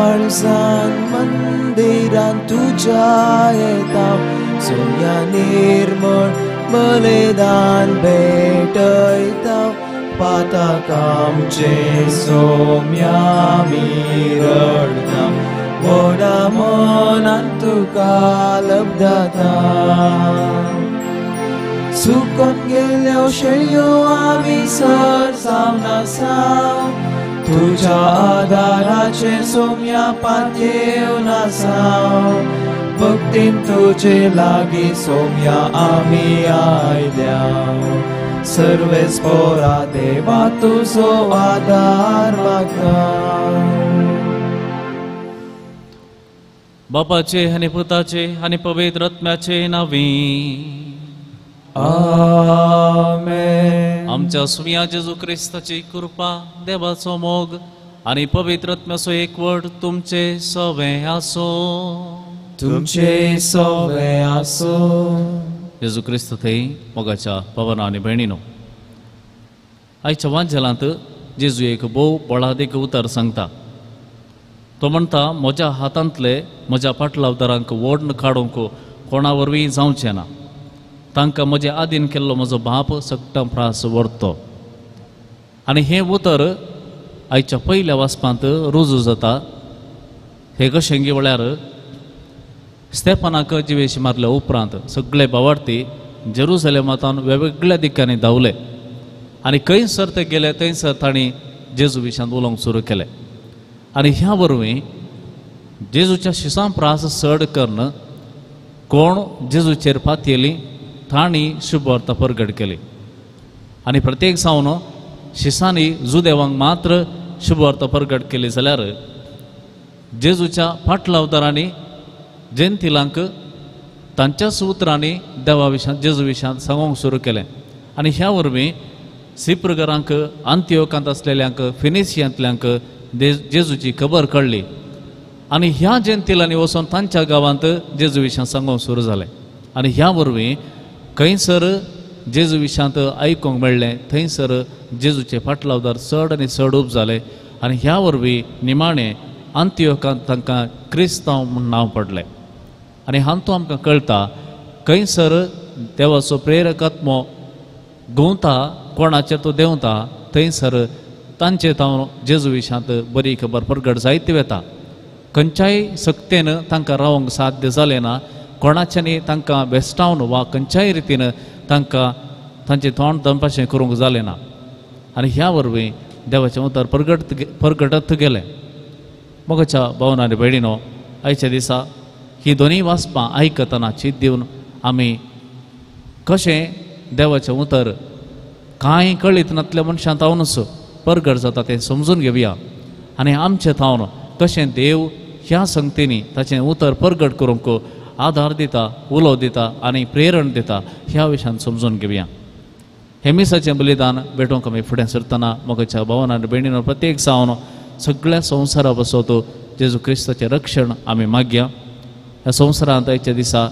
काळजान मंदिरान तुझ्या येता सोम्या निर्मळ बलिदान भेटयता पाताक आमचे सोम्या आमी रडता व्हडा मनान तुका लब्धता सुकून गेल्यो शेळयो आमी सर जावन आसा तुझ्या आदाराचे सोम्या पातयेवन आसा भक्तीन तुजे लागीं सोम्या आमी आयल्या सर्वेस्पोरा देवा तुजो आदार मागता बापाचे आनी पुताचे आनी पवित्र आत्म्याचे नांवी आमेन. आमच्या सुमिया जेजू क्रिस्ताची कृपा देवाचो मोग आनी पवित्र आत्म्याचो एकवट तुमचे सवे आसो तुमचे सवे आसो. जेजू क्रिस्त थंय मोगाच्या पवना आनी भयणीनो आयच्या वांजेलांत जेजू एक भोव बोळादीक उतर सांगता. तो म्हणटा म्हज्या हातांतले म्हज्या पाटलावतारांक वोडण काडूंक कोणा वरवीं जावचें ना. तांकां म्हजे आदीन केल्लो म्हजो बाप सक्ता प्रास व्हरतो. आनी हें उतर आयच्या पयल्या वाचपांत रुजू जाता. हे कशें गे म्हळ्यार स्तेफनाक जिवेशी मारल्या उपरांत सगळे भावार्थी जेरुसलेमांतान वेगवेगळ्या दिकांनी धांवले आनी खंयसर ते गेले थंयसर तांणी जेजू विशयान उलोवंक सुरू केलें. आनी ह्या वरवीं जेजूच्या शिसां प्रास चड करन कोण जेजूचेर पातयेलीं तांणी शुभ वार्ता प्रगट केली. आनी प्रत्येक सावन शिसांनी जुदेवांक मात्र शुभ वार्ता प्रगट केली जाल्यार जेजूच्या फाटलावतारांनी जैनतिलांक तांच्या सुत्रांनी देवा विशयां जेजू विशयां सांगूंक सुरू केलें. आनी ह्या वरवीं सिप्रगरांक आंतियोकांत आसलेल्यांक फिनिशियांतल्यांक जेजूची खबर कळ्ळी. आनी ह्या जैनतिलांनी वचून तांच्या गांवांत जेजू विशयां सांगूंक सुरू जालें. आनी ह्या वरवीं खंयसर जेजू विशयांत आयकूंक मेळ्ळें थंयसर जेजूचे फाटलावदार चड आनी चड उब जाले. आनी ह्या वरवीं निमाणें आंतियोकांत तांकां क्रिस्तांव म्हूण नांव पडलें. आनी हातूंत आमकां कळटा खंयसर देवाचो प्रेरक आत्मो घुंवता कोणाचेर तो देंवता थंयसर तांचे तावन जेजू विशयांत बरी खबर प्रगट जायत वता. खंयच्याय सक्तेन तांकां रावंक साध्य जालें ना. कोणाच्यांनी तांकां भेस्टावन वा खंयच्याय रितीन तांकां तांचें तोंड दनपाशें करूंक जालें ना. आनी ह्या वरवीं देवाचें उतर प्रगटत गेलें. मोगाच्या भावना आनी भयणीनो आयच्या दिसा ही दोनी वाचपां आयकतना चीत दिवन आमी कशें देवाचें उतर कांय कळीत नातल्या मनशां तावनूच प्रगट जाता तें समजून घेवया. आनी आमचें तावन कशें देव ह्या संगतींनी ताचें उतर प्रगट करूंक आधार दिता उलो दिता आनी प्रेरण दिता ह्या विशयान समजून घेवया. हेमिसाचें बलिदान भेटोवंक आमी फुडें सरतना मोगाच्या भावना आनी भयणीनो प्रत्येक सावन सगळ्या संवसारा बसोत जेजू क्रिस्ताचें रक्षण आमी मागया. ह्या संवसारांत आयच्या दिसा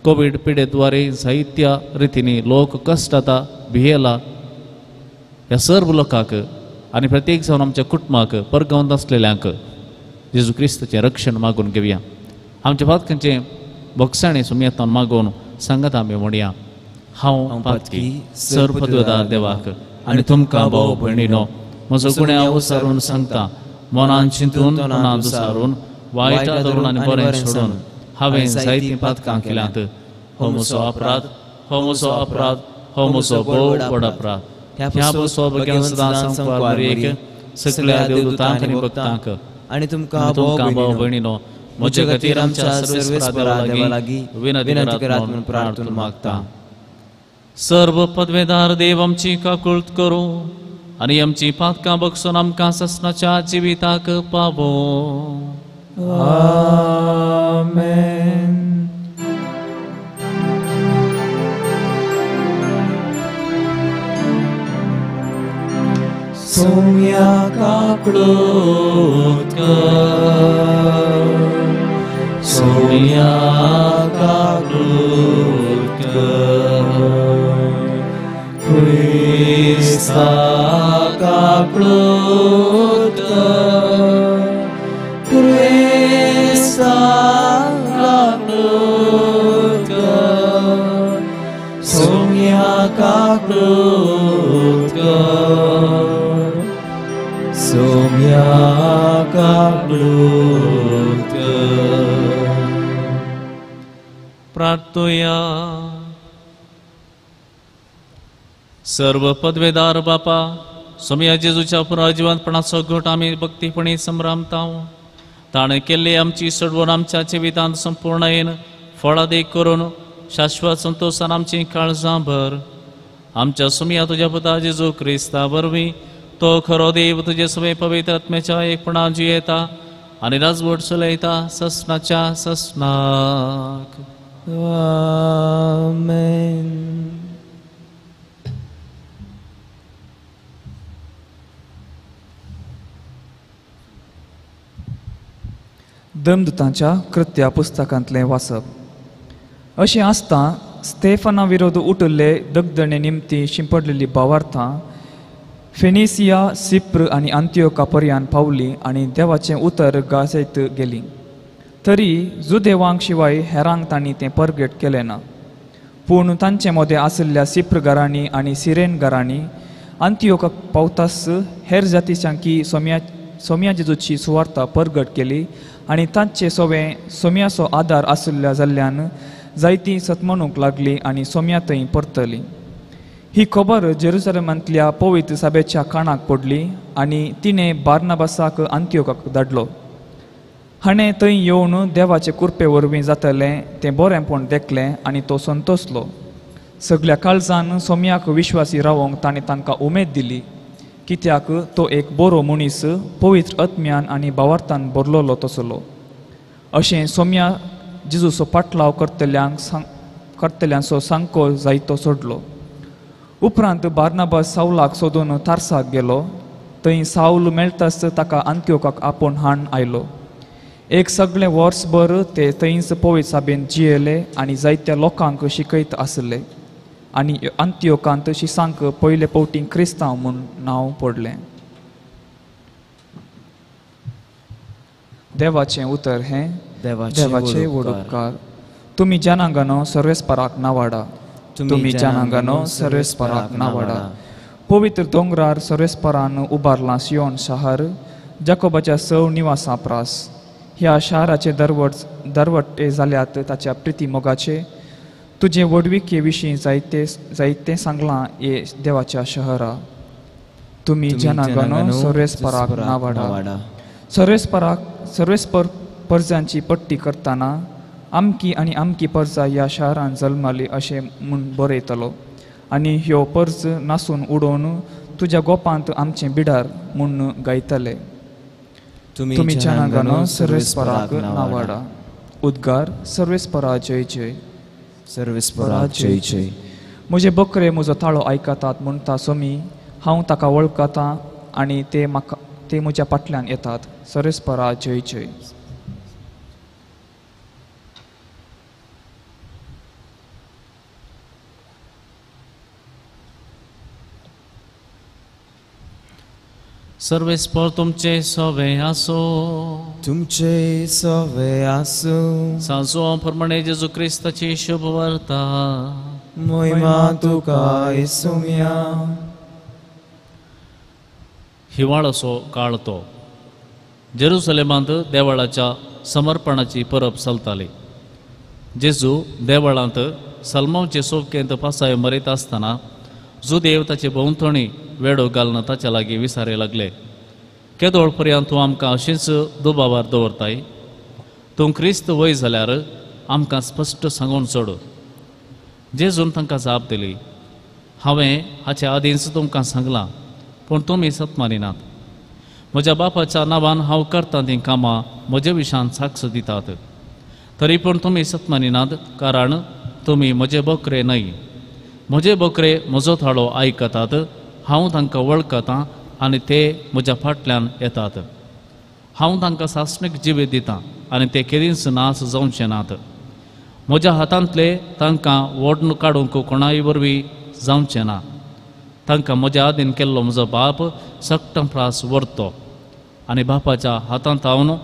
कोवीड पिडेद्वारे जायत्या रितींनी लोक कश्ट जाता भियेला. ह्या सर्व लोकांक आनी प्रत्येक जावन आमच्या कुटुंबाक परगवंत आसलेल्यांक जेजू क्रिस्ताचें रक्षण मागून घेवया. आमच्या पातकांचें भोगसाणें सुमयेतान मागून सांगात आमी म्हणया. हांव पातकी सर्वपदवेदार देवाक आनी तुमकां भाव भयणीनो म्हजो गुन्यांव उसारून सांगता. मनान चिंतून तोंडान दुसारून वायटा धरून आनी बरें सोडून हांवें जायतीं पातकां केल्यांत. हो म्हजो अपराध हो म्हजो अपराध हो म्हजो भोव व्हड अपराध. ह्या बसो बेगीन सदां सांगपाक एक सगळ्या देवदूतांक आनी भक्तांक आनी तुमकां भाव भयणीनो म्हजे खातीर आमच्या सर्वेस्परा देवा लागीं विनंती करात म्हूण प्रार्थना मागता. सर्व पदवेदार देव आमची काकुळट करूं आनी आमची पातकां बगसून आमकां ससनाच्या जिविताक पावो. आमेन. सोम्या काकुळट कर सोम्या काकुळट कर क्रिस्ता काकुळट कर glód सोम्याका glód प्रार्थूया. सर्व पदवेदार बापा, सोम्या जेजूच्या पुनर्जिवंतपणाचो घोट आमी भक्तीपणी संभ्रामताव. ताणें केल्ली आमची सोडवून आमच्या जिवितांत संपूर्णयेन फळादीक करून शाश्वत संतोषान आमची काळजां भर. आमच्या सोम्या तुज्या पुता जेजू क्रिस्ता वरवीं तो खरो देव तुजे सवे पवित्र आत्म्याच्या एकपणान जियेता आनी राजवट चलयता ससनाच्या ससनाक. आमेन. दमदुतांच्या कृत्या पुस्तकांतलें वाचप. अशें आसता स्तेफना विरोध उठिल्ले दगदणे निमती शिंपडलेली भावार्थां फेनिसिया, सिप्र आनी अंत्योका पर्यंत पावली आनी देवाचें उतर गाजयत गेली. तरी जुदेवांक शिवाय हेरांक तांणी तें परगट केलें ना. पूण तांचे मदें आशिल्ल्या सिप्रगारांनी आनी सिरेनगारांनी अंत्योकाक पावतास हेर जातीच्यांकी सोम्या जेजूची सुवार्ता परगट केली आनी तांचे सोम्याचो आदार आशिल्ल्या जाल्ल्यान जायतीं सतमणूक लागली आनी सोम्या थंय परतली. ही खबर जेरुसलेमांतल्या पवित्र सभेच्या कानाक पडली आनी तिणें बार्नाबासाक अंत्योकाक धाडलो. हाणें थंय येवन देवाचे कृपे वरवीं जातलें तें बरेंपण देखलें आनी तो संतोसलो. सगळ्या काळजान सोम्याक विश्वासी रावंक ताणें तांकां उमेद दिली, कित्याक तो एक बरो मनीस पवित्र आत्म्यान आनी भावार्थान भरलोलो तसलो. अशें सोम्या जेजूचो पाटलाव करतल्यांचो सांको जायतो सोडलो. उपरांत बार्नाबास सावलाक सोदून तार्साक गेलो. थंय सावल मेळटाच ताका अंत्योकाक आपोवन हाड आयलो. एक सगळें वर्सभर ते थंयच पवित्र सभेन जियेले आनी जायत्या लोकांक शिकयत आसले आनी अंत्योकांत शिसांक पयले फावटी क्रिस्तांव म्हूण नांव पडलें. देवाचें उतर हें देवाचे वडुपकार. तुमी जनांगनो सर्वेस्पराक नावाडा. तुमी जनांगनो सर्वेस्पराक नावाडा. पवित्र दोंगरार सर्वेस्परान उबारलां सियोन शार, जाकोबाच्या 6 निवासां प्रास. ह्या शाराचे दरवट्टे जाल्यात ताच्या प्रिती मोगाचे. तुजे वडविके विशीं जायते सांगलां ये देवाच्या शहरा. तुमी जनांगनो सर्वेस्पराक नावाडा. सर्वेस्पर पर्जांची पट्टी करतना आमकी आनी आमकी पर्जा ह्या शारांत जल्माली अशें म्हूण बरयतलो आनी ह्यो पर्ज नासून उडोवन तुज्या गोपांत आमचें बिडार म्हूण गायतले. तुमी जनांगनो सर्वेस्पराक नावाडा. उद्गार. सर्वेस्परा जय जय. सर्वेस्परा जय जय. म्हजे बकरे म्हजो ताळो आयकतात म्हणटा सोमी. हांव ताका वळखतां आनी ते म्हज्या फाटल्यान येतात. सर्वेस्परा जय जय. सर्वेस्पर तुमचे सवे आसो. तुमचे सवे आसो. सांजो प्रमाणे जेजू क्रिस्ताची शुभ वार्ता. महिमा तुका येसुम्या. हिवाळाचो काळ तो. जेरुसलेमांत देवळाच्या समर्पणाची परब चलताली. जेजू देवळांत सलमांचे सोबकेंत पासाय मरीत आसतना जुदेव ताचे भोंवतणी वेडो घालून ताच्या लागीं विचारे लागले, केदोळ पर्यंत तूं आमकां अशेंच दुबावार दवरताय? तूं क्रिस्त वय जाल्यार आमकां स्पश्ट सांगून सोड. जेजून तांकां जाप दिली, हांवें हाचे आदींच तुमकां सांगलां, पूण तुमी सत मानिनात. म्हज्या बापाच्या नांवान हांव करतां तीं कामां म्हजे विशान साक्ष दितात. तरी पूण तुमी सत मानिनात, कारण तुमी म्हजे बकरे न्हय. म्हजे बकरे म्हजो थाळो आयकतात. हांव तांकां वळखतां आनी ते म्हज्या फाटल्यान येतात. हांव तांकां सासणीक जिवीत दितां आनी ते केदींच नास जावचे नात. म्हज्या हातांतले तांकां ओडून काडूंक कोणाय वरवीं जावचें ना. तांकां म्हज्या आदीन केल्लो म्हजो बाप सक्तम प्रास व्हरतो आनी बापाच्या हातांत हांवन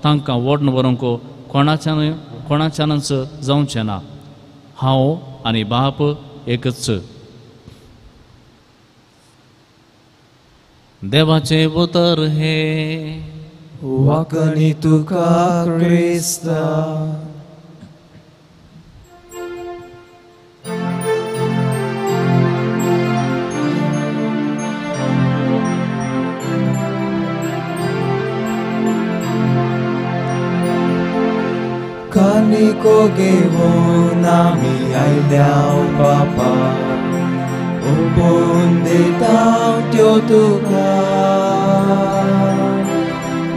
तांकां ओडून व्हरूंक कोणाच्यानच जावचें ना. हांव आनी बाप एकच. देवाचे उतर हे वाकणी तुका क्रिस्ता कानिको घेऊन आम्ही आयल्याव बापा ओपून देता त्यो तुका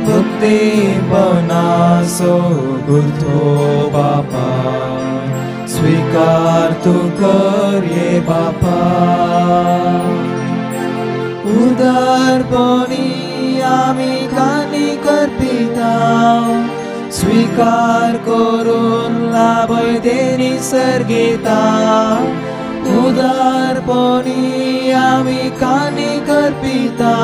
भक्तीपणाचो गुरथो बापा स्वीकार तू कर ये बापा उदारपणी आम्ही कानी करपिता स्वीकार करून लाभय दे निसर्गिता उदारपणी आम्ही कानी करपिता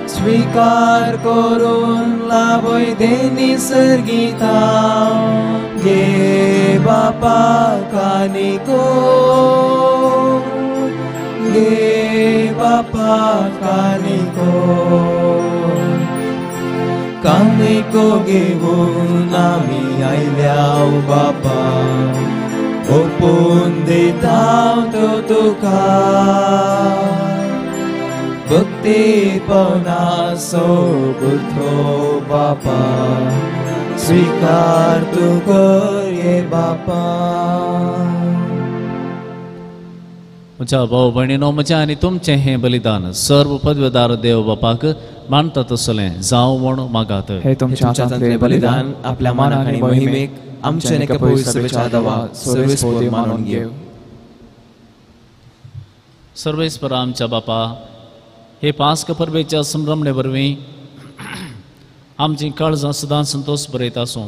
स्वीकार करून लाभय दे निसर्गिता गे बापा कानिको गे बापा कानिको कानिको घेऊन आम्ही आयल्याव बापा ओपून देता तो तुका भक्तीपणाचो गुरथो बापा स्वीकार तू कर ये बापा म्हज्या भाऊ भयणीनो म्हजें आनी तुमचें हें बलिदान सर्व पदवेदार देव बापाक मानता तसलें जावं म्हूण मागात. हे तुमच्या हातांतले बलिदान आपल्या मानाक आनी महिमेक आमचे नेका पवित्र सभेच्या दावा सर्वेस्पोर मानून घेव. सर्वेस्परा आमच्या बापा हे पास्क परबेच्या संभ्रमणे वरवीं आमची काळजां सदां संतोष बरयत आसूं.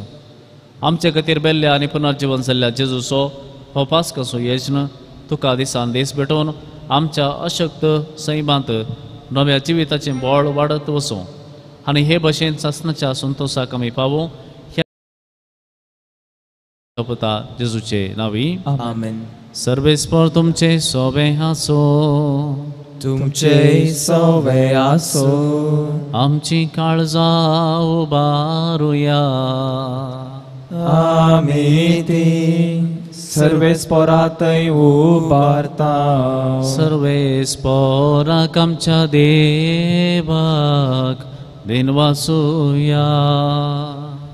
आमचे खातीर बेल्ल्या आनी पुनर्जीवन जाल्ल्या जेजूचो हो पास्काचो यज्ञ तुका दिसान दीस भेटोवन आमच्या अशक्त सैमांत नव्या जिविताचें बळ वाडत वचूं आनी हे भशेन सासणाच्या संतोशाक आमी पावूं ह्या जेजूचे नांवी आमेन. सर्वेस्पर तुमचे सोबे आसो तुमचे सवे आसो आमची काळजां उबारुया आमी ती सर्वेस्परातय उबारता सर्वेस्पराक आमच्या देवाक दिनवासुया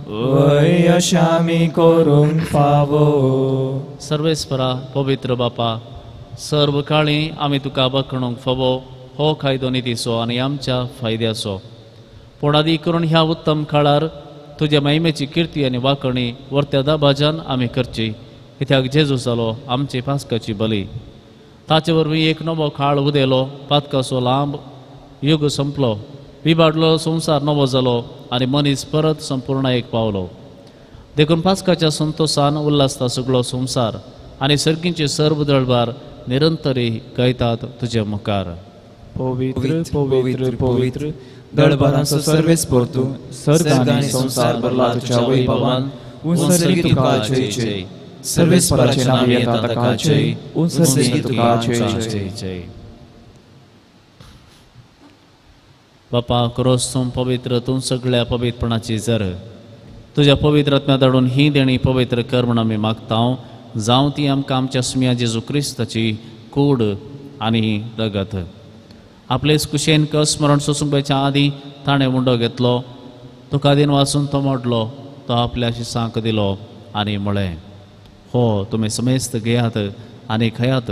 वय अशामी करूंक फावो. सर्वेस्परा पवित्र बापा सर्व काळी आमी तुका बखणूंक फावो हो कायदो नितीचो आनी आमच्या फायद्याचो पोडादी करून ह्या उत्तम काळार तुज्या महिमेची कीर्ती आनी वाखणी वर्त्या दाबाजान आमी करची कित्याक जेजू जालो आमची पास्काची बली. ताचे वरवीं एक नवो काळ उदेलो पातकाचो लांब युग संपलो विबाडलो संवसार नवो जालो आनी मनीस परत संपूर्णायेक पावलो. देखून पास्काच्या संतोशान उल्हासता सगळो संवसार आनी सर्गींचे सर्व दळबार निरंतरी गयतात तुजे मुखार. पवित्र पवित्र पवित्र दळबारांचो सर्वेस्पोर तूं सर्ग आनी संसार भरला तुज्या वैभवान उंचरगी तुका जय जय. सर्वेस्पराचें नांव येता ताका जय उंचरगी तुका जय जय. बापा खरोच तूं पवित्र तूं सगळ्या पवित्रपणाची जर तुज्या पवित्र आत्म्या धाडून ही देणी पवित्र कर म्हूण आमी मागता जावं ती आमकां आमच्या सुम्या जेजू क्रिस्ताची कूड आनी रगत. आपलेच कुशेन स्मरण सोंसुंकच्या आदीं ताणें मुंडो घेतलो तुका दिन वाचून तो मोडलो तो आपल्या शिसांक दिलो आनी म्हळें हो तुमी समेस्त घेयात आनी खयात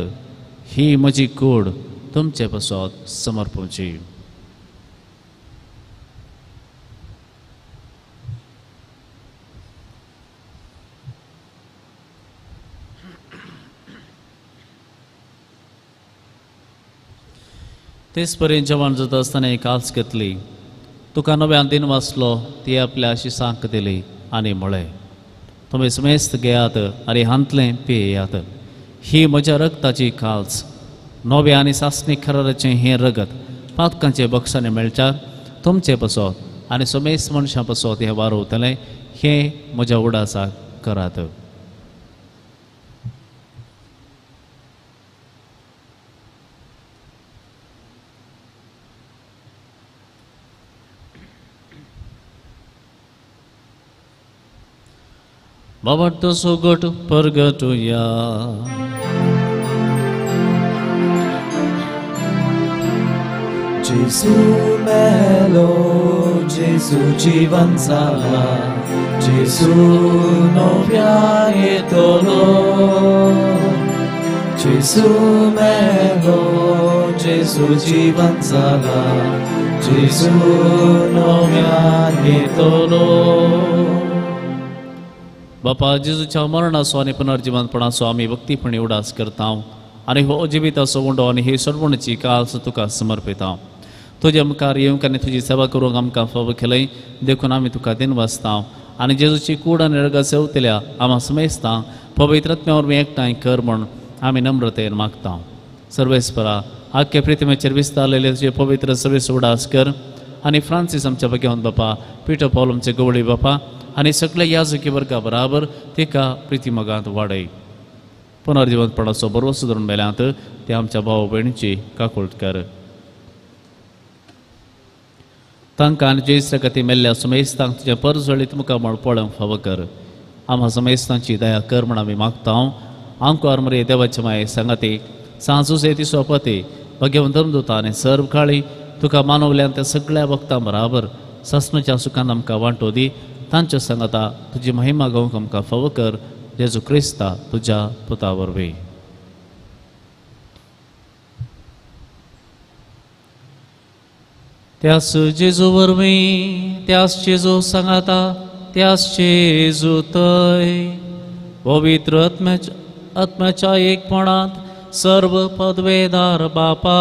ही म्हजी कूड तुमचे पासत समर्पूची. तेच पर्यंत जेवण जाता आसतना एक काल्स घेतली तुका नव्यान दिन वाचलो ती आपल्या शिसांक दिली आनी म्हळें तुमी समेस्त घेयात आनी हांतलें पियेयात ही म्हज्या रगताची काल्स नवे आनी सासणी खराराचें हें रगत पातकांचे बक्षांनी मेळच्यार तुमचे पासत आनी समेस्त मनशां पासत हें वारोवतलें हें म्हज्या उडासाक करात. बाबा सोगट परगटुया. जेजू मेलो, जेजू जीवन जाला, जेजू नव्यान येतलो. जेजू मेलो, जेजू जीवन जाला, जेजू नव्यान येतलो. बापा जेजूच्या मरणाचो आनी पुनर्जिवनपणाचो आमी भक्तीपणी उडास करता आनी हो जिविताचो उंडो आनी ही सोडवणीची काल्स तुका समर्पिता. तुजे मुखार येवंक आनी तुजी सेवा करूंक आमकां फावो केलय देखून आमी तुका दिनवासता आनी जेजूची कूड आनी रगत सेवतल्या आम्हा समेजता पवित्र आत्म्या वरवीं एकठांय कर म्हूण आमी नम्रतेन मागता. सर्वेस्परा आख्खे प्रिथिमेचेर विस्तारलेले तुजे पवित्र सर्वेस उडास कर आनी फ्रांसीस आमच्या भगवंत बापा, पिटर पॉल आमचे गवळी बापा आनी सगळे याजकी वर्गा बराबर तिका प्रितीमगांत वाडय. पुनर्जिवनपणाचो बरो सुदारून मेल्यांत ते आमच्या भाव भयणीची काकूळट कर. तांकां आनी जेसर खातीर मेल्ल्या समेस्तांक तुजें परजळीत मुखार म्हण पळोवंक फावो कर. आम्हा समेस्तांची दया कर म्हण आमी मागता. आमकां मरे देवाचे माये सांगाती सांजू से तिसो पती भगवंत धर्मदूता आनी सर्व काळी तुका मानवल्यान त्या सगळ्या भक्तां बराबर सस्नाच्या सुखान आमकां वांटो दी. तांच्या सांगाता तुजी महिमा गावंक आमकां फावो कर. जेजू क्रिस्ता तुज्या पुता वरवीं. त्यास जेजू वरवीं, त्यास जेजू सांगाता, त्यास जेजू तय पवित्र आत्म्याच्या एकपणांत सर्व पदवेदार बापा,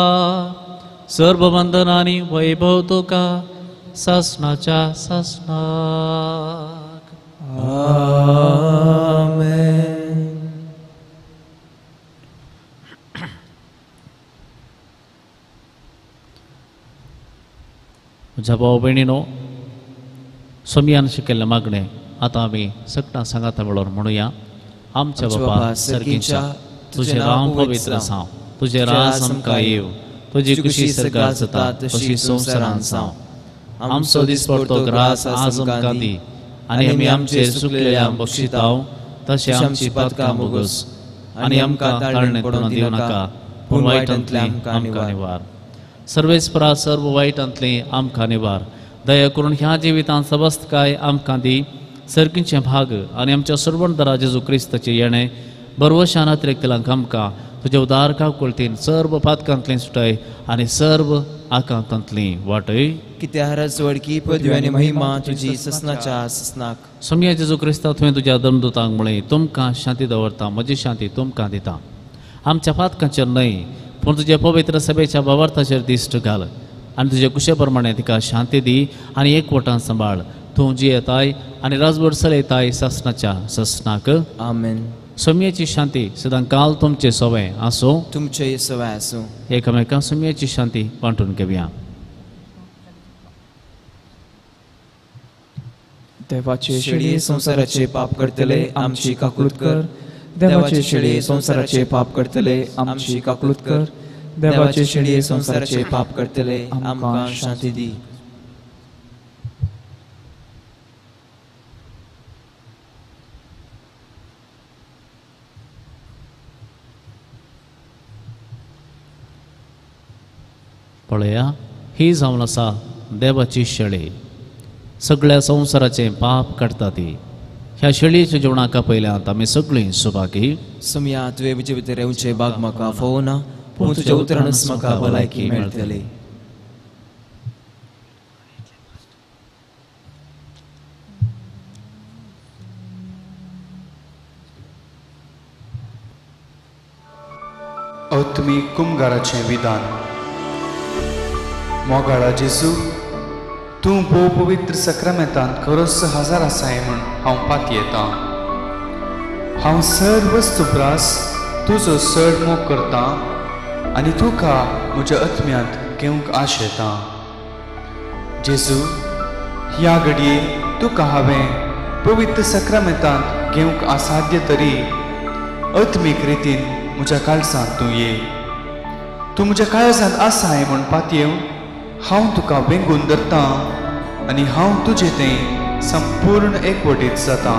सर्व वंदनांनी वैभव तुका ससनाच्या ससनाक. आमेन. म्हज्या भाव भयणीनो, सोमयान शिकयल्लें मागणें आतां आमी सगळ्यां सांगाता मेळोन म्हणुया. आमच्या बापा सर्गीच्या, तुजें नांव पवित्र जावं, तुजें राज आमकां येव, तुजी कुशी सरकार जाता तशी संवसारांत जावं. आमचो दिसपडटो ग्रास आज आमकां दी आनी आमी आमचेर चुकलेल्या बक्षितांव तशें आमची पातकां मोगोस आनी आमकां ताळणें पडून दिवं नाका पूण वायटांतल्यान आमकां निवार. सर्वेस्परा सर्व वायटांतली आमकां निवार. दया करून ह्या जिवितांत सबस्त काय आमकां दी. सर्गीचे भाग आनी आमच्या सर्वणदारा जेजू क्रिस्ताचे येणें बरवशान अतिरेकतलांक आमकां तुज्या उदार काकुळतीन सर्व पातकांतली सुटय आनी सर्व आकांतांतली वाटय. कित्याक रजवडकी पदवी आनी महिमा तुजी ससनाच्या ससनाक. सोम्या जेजू क्रिस्ता तुवें तुज्या धर्मदूतांक म्हळें तुमकां शांती दवरता, म्हजी शांती तुमकां दिता. आमच्या पातकांचेर न्हय पूण तुज्या पवित्र सभेच्या भावार्थाचेर दिश्ट घाल आनी तुजे कुशे प्रमाणे तिका शांती दी आनी एकवटान सांबाळ. तूं जियेताय आनी राजभर चलयताय ससनाच्या ससनाक. आमेन. सोम्याची शांती सदां काल तुमचे सोवें आसूं. तुमचे सवय आसूं. एकामेकां सोम्याची शांती वांटून घेवया. देवाचे शेळये संसाराचे पाप करतले आमची काकुळत कर. देवाचे शेळये संसाराचे पाप करतले आमची काकुळत कर. देवाचे शेळये संसाराचे पाप करतले आमकां शांती दी. पळया, ही जावन आसा देवाची शेळी, सगळ्या संवसाराचें पाप काडटा ती. ह्या शेळयेच्या जेवणाका पयल्यांत आमी सगळीं सुभागी. सोम्या तुवें म्हजे भितर येवचे भाग म्हाका फावो ना पूण तुज्या उतरानच म्हाका भलायकी मेळटली. तुमी कुमगाराचें विधान. मोगाळा जेजू, तूं भोव पवित्र सक्रामेंतांत खरोच हजर आसाय म्हूण हांव पात येता. हांव सर्व वस्तुप्रास तुजो चड मोग करता आनी तुका म्हज्या आत्म्यांत घेवंक आश येता. जेजू, ह्या घडये तुका हांवें पवित्र सक्रामेंतांत घेवंक असाध्य तरी आत्मीक रितीन म्हज्या काळजांत तूं ये. तूं म्हज्या काळजांत आसाय म्हूण पातयेवन हांव तुका वेंगून धरता आनी हांव तुजें तें संपूर्ण एकवटीत जाता.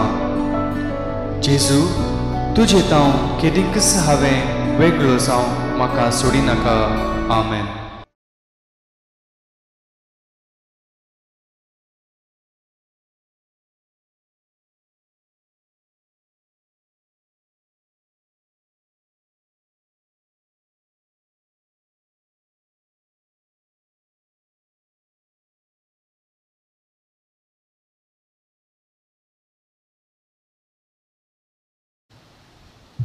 जेजू तुझे तांव केदीकच हांवें वेगळो जावं म्हाका सोडी नाका. आमेन.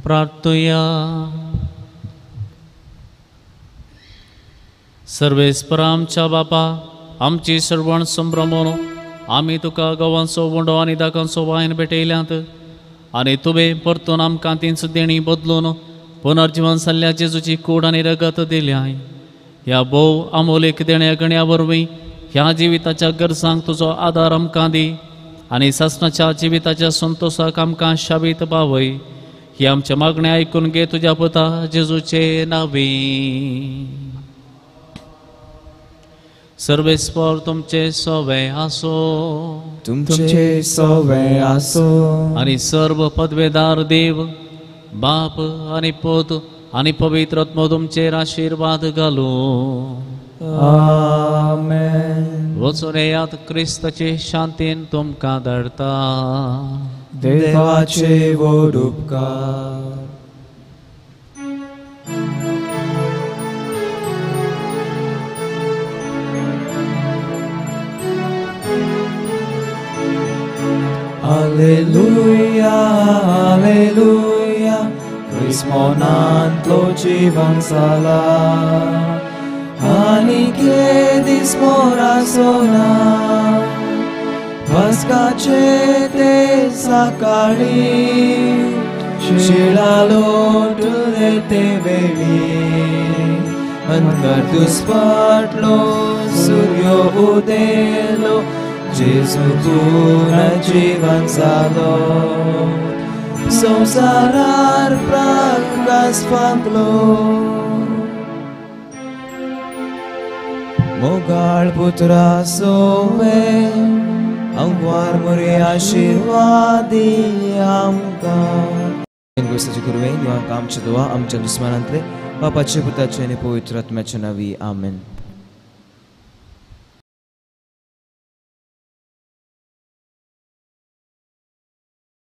प्रार्थया. सर्वेस्परा आमच्या बापा, आमची सर्वण संभ्रमोन आमी तुका गवांचो वंडो आनी दाकांचो वायन भेटयल्यात आनी तुवें परतून आमकां तींच देणी बदलून पुनर्जीवन जाल्ल्या जेजूची कूड आनी रगत दिल्याय. ह्या भोव अमोलीक देण्या गण्या वरवीं ह्या जिविताच्या गरजांक तुजो आदार आमकां दी आनी सासणाच्या जिविताच्या संतोशाक आमकां शाबीत पावय. ही आमच्या मागणें आयकून घे तुज्या पुता जेजूचे नांवी. सर्वेस्पर तुमचे सवे आसो. तुमचे सवे आसो. आनी सर्व पदवेदार देव बाप आनी पोत आनी पवित्र आत्मो तुमचेर आशीर्वाद घालो. आमेन. वचून येयात क्रिस्ताचे शांतीन तुमकां धाडटा. देवाचे व्हड उपकार. Alleluia, alleluia, risponantlo jivansala, anike disporasona, Pascace te sacali, शिळालो te veli, Ancartus patlo, suryo udelo, Jesu puna jivan salo, संसारार प्रकाश फांकलो. मोगाळ पुत्रा सोवे, अंगवार मोरे आशीर्वादी आमकां. गोष्टीची गुरुवे आमच्या दुआ आमच्या दुस्मानांतले पापाचे पुताचे आणि पवित्र आत्म्याच्या नावी. आमेन.